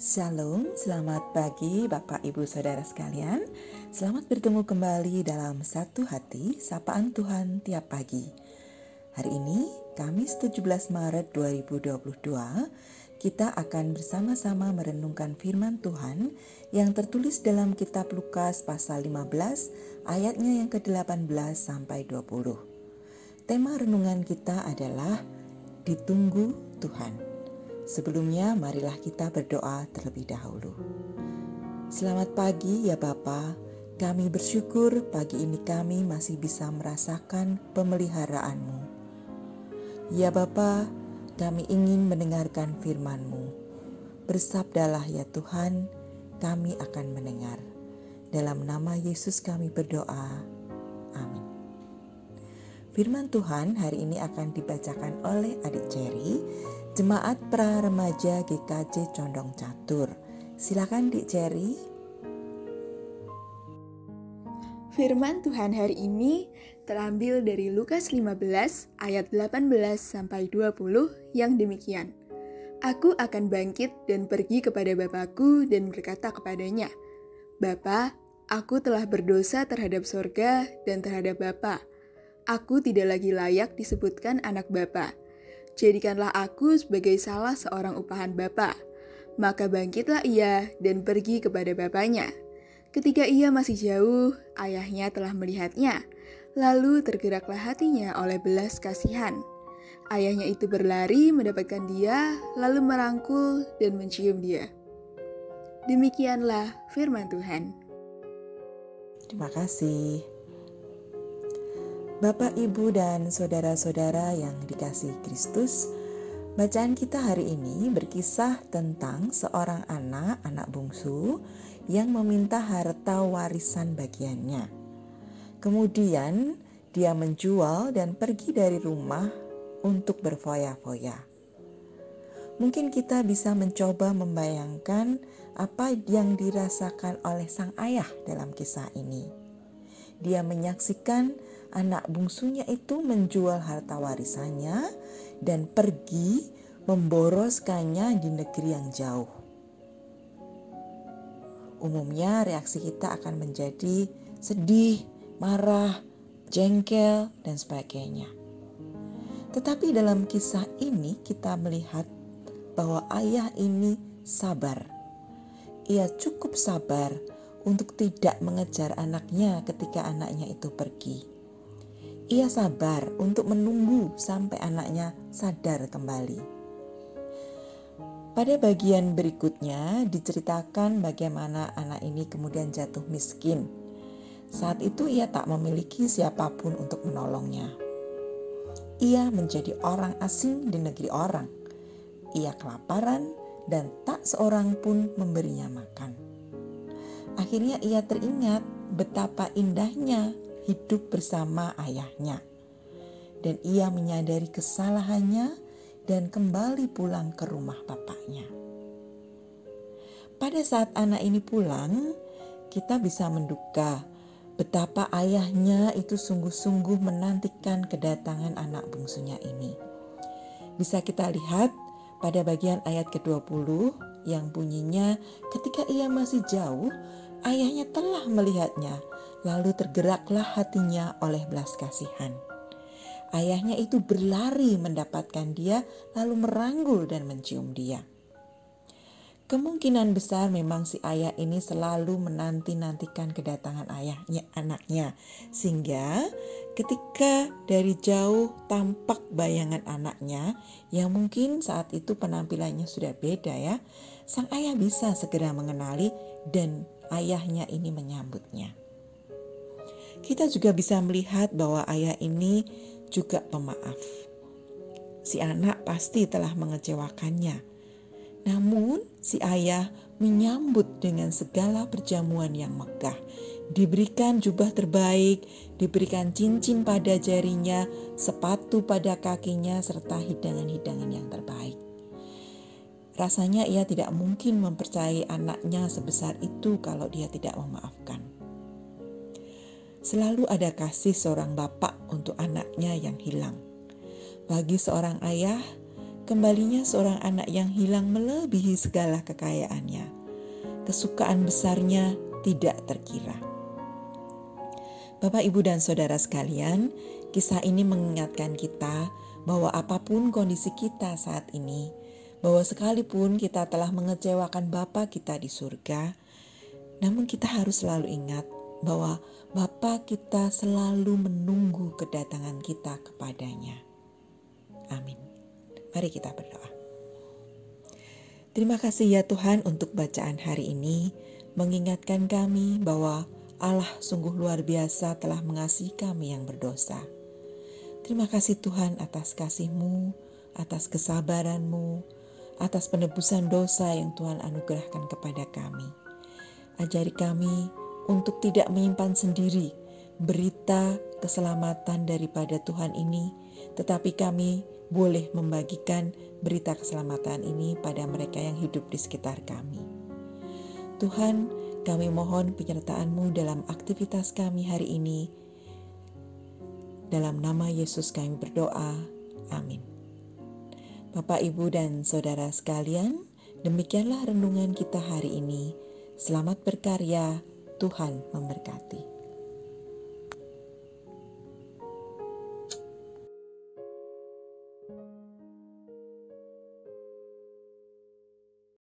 Shalom, selamat pagi Bapak Ibu Saudara sekalian. Selamat bertemu kembali dalam Satu Hati, Sapaan Tuhan tiap pagi. Hari ini, Kamis 17 Maret 2022, kita akan bersama-sama merenungkan firman Tuhan yang tertulis dalam kitab Lukas pasal 15 ayatnya yang ke-18 sampai 20. Tema renungan kita adalah Ditunggu Tuhan. Sebelumnya, marilah kita berdoa terlebih dahulu. Selamat pagi ya Bapa, kami bersyukur pagi ini kami masih bisa merasakan pemeliharaanmu. Ya Bapa, kami ingin mendengarkan firman-Mu. Bersabdalah ya Tuhan, kami akan mendengar. Dalam nama Yesus kami berdoa. Amin. Firman Tuhan hari ini akan dibacakan oleh adik Cherry, Jemaat Pra Remaja GKJ Condong Catur. Silakan Dik Cherry. Firman Tuhan hari ini terambil dari Lukas 15 ayat 18 sampai 20 yang demikian. Aku akan bangkit dan pergi kepada Bapakku dan berkata kepadanya, Bapa, aku telah berdosa terhadap sorga dan terhadap Bapa. Aku tidak lagi layak disebutkan anak Bapa. Jadikanlah aku sebagai salah seorang upahan bapa. Maka bangkitlah ia dan pergi kepada bapaknya. Ketika ia masih jauh, ayahnya telah melihatnya. Lalu tergeraklah hatinya oleh belas kasihan. Ayahnya itu berlari mendapatkan dia, lalu merangkul dan mencium dia. Demikianlah firman Tuhan. Terima kasih. Bapak, Ibu, dan saudara-saudara yang dikasihi Kristus, bacaan kita hari ini berkisah tentang seorang anak bungsu yang meminta harta warisan bagiannya. Kemudian dia menjual dan pergi dari rumah untuk berfoya-foya. Mungkin kita bisa mencoba membayangkan apa yang dirasakan oleh sang ayah dalam kisah ini. Dia menyaksikan anak bungsunya itu menjual harta warisannya dan pergi memboroskannya di negeri yang jauh. Umumnya reaksi kita akan menjadi sedih, marah, jengkel, dan sebagainya. Tetapi dalam kisah ini kita melihat bahwa ayah ini sabar. Ia cukup sabar untuk tidak mengejar anaknya ketika anaknya itu pergi. Ia sabar untuk menunggu sampai anaknya sadar kembali. Pada bagian berikutnya diceritakan bagaimana anak ini kemudian jatuh miskin. Saat itu ia tak memiliki siapapun untuk menolongnya. Ia menjadi orang asing di negeri orang. Ia kelaparan dan tak seorang pun memberinya makan. Akhirnya ia teringat betapa indahnya hidup bersama ayahnya. Dan ia menyadari kesalahannya dan kembali pulang ke rumah bapaknya. Pada saat anak ini pulang, kita bisa menduga betapa ayahnya itu sungguh-sungguh menantikan kedatangan anak bungsunya ini. Bisa kita lihat pada bagian ayat ke-20 yang bunyinya, ketika ia masih jauh, ayahnya telah melihatnya. Lalu tergeraklah hatinya oleh belas kasihan. Ayahnya itu berlari mendapatkan dia, lalu meranggul dan mencium dia. Kemungkinan besar memang si ayah ini selalu menanti-nantikan kedatangan anaknya. Sehingga ketika dari jauh tampak bayangan anaknya, yang mungkin saat itu penampilannya sudah beda ya, sang ayah bisa segera mengenali dan ayahnya ini menyambutnya. Kita juga bisa melihat bahwa ayah ini juga pemaaf. Si anak pasti telah mengecewakannya. Namun si ayah menyambut dengan segala perjamuan yang megah. Diberikan jubah terbaik, diberikan cincin pada jarinya, sepatu pada kakinya, serta hidangan-hidangan yang terbaik. Rasanya ia tidak mungkin mempercayai anaknya sebesar itu kalau dia tidak memaafkan. Selalu ada kasih seorang bapak untuk anaknya yang hilang. Bagi seorang ayah, kembalinya seorang anak yang hilang melebihi segala kekayaannya. Kesukaan besarnya tidak terkira. Bapak, Ibu, dan Saudara sekalian, kisah ini mengingatkan kita bahwa apapun kondisi kita saat ini, bahwa sekalipun kita telah mengecewakan Bapa kita di surga, namun kita harus selalu ingat bahwa Bapa kita selalu menunggu kedatangan kita kepadanya. Amin. Mari kita berdoa. Terima kasih ya Tuhan untuk bacaan hari ini, mengingatkan kami bahwa Allah sungguh luar biasa telah mengasihi kami yang berdosa. Terima kasih Tuhan atas kasih-Mu, atas kesabaran-Mu, atas penebusan dosa yang Tuhan anugerahkan kepada kami. Ajari kami untuk tidak menyimpan sendiri berita keselamatan daripada Tuhan ini, tetapi kami boleh membagikan berita keselamatan ini pada mereka yang hidup di sekitar kami. Tuhan, kami mohon penyertaan-Mu dalam aktivitas kami hari ini. Dalam nama Yesus kami berdoa. Amin. Bapak, Ibu, dan Saudara sekalian, demikianlah renungan kita hari ini. Selamat berkarya, Tuhan memberkati.